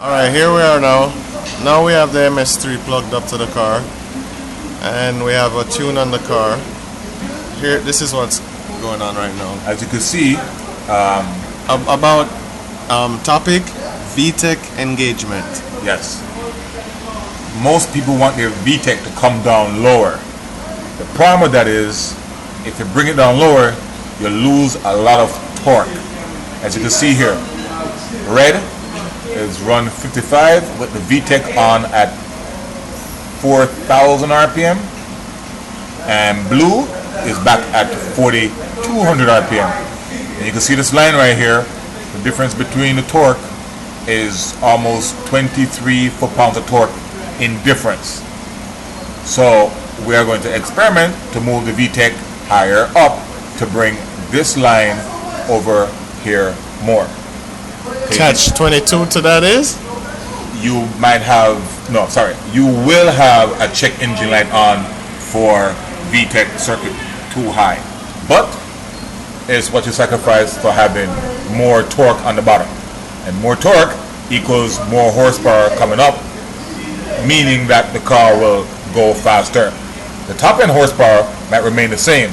Alright, here we are now. Now we have the MS3 plugged up to the car, and we have a tune on the car. Here, this is what's going on right now. As you can see, About topic, vtec engagement. yes, most people want their vtec to come down lower. The problem with that is, if you bring it down lower, you lose a lot of torque. As you can see here, red is run 55 with the vtec on at 4,000 RPM, and blue is back at 4,200 RPM. And you can see this line right here. The difference between the torque is almost 23 foot-pounds of torque in difference. So we are going to experiment to move the vtec higher up to bring this line over here more. Catch 22 to that is? You might have, no, sorry, you will have a check engine light on for vtec circuit too high, but it's what you sacrifice for having more torque on the bottom, and more torque equals more horsepower coming up, meaning that the car will go faster. The top end horsepower might remain the same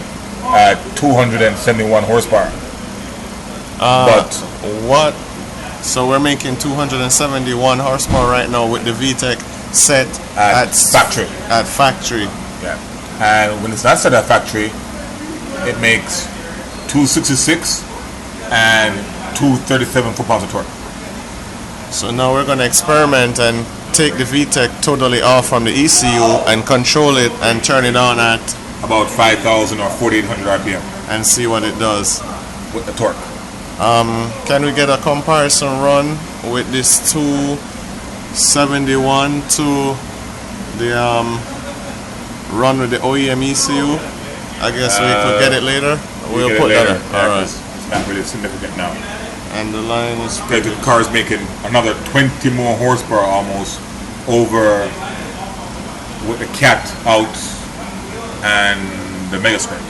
at 271 horsepower, but What? So we're making 271 horsepower right now with the VTEC set at factory. At factory. Yeah. And when it's not set at factory, it makes 266 and 237 foot-pounds of torque. So now we're going to experiment and take the VTEC totally off from the ECU and control it and turn it on at About 5,000 or 4,800 RPM and see what it does. with the torque. Can we get a comparison run with this 271 to the run with the OEM ECU? I guess we could get it later. We'll put that in. Alright. It's not really significant now. And the line is Okay, the car is making another 20 more horsepower almost over with the cat out and the mega spring.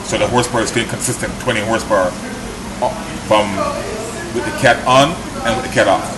So the horsepower is staying consistent, 20 horsepower from with the cat on and with the cat off.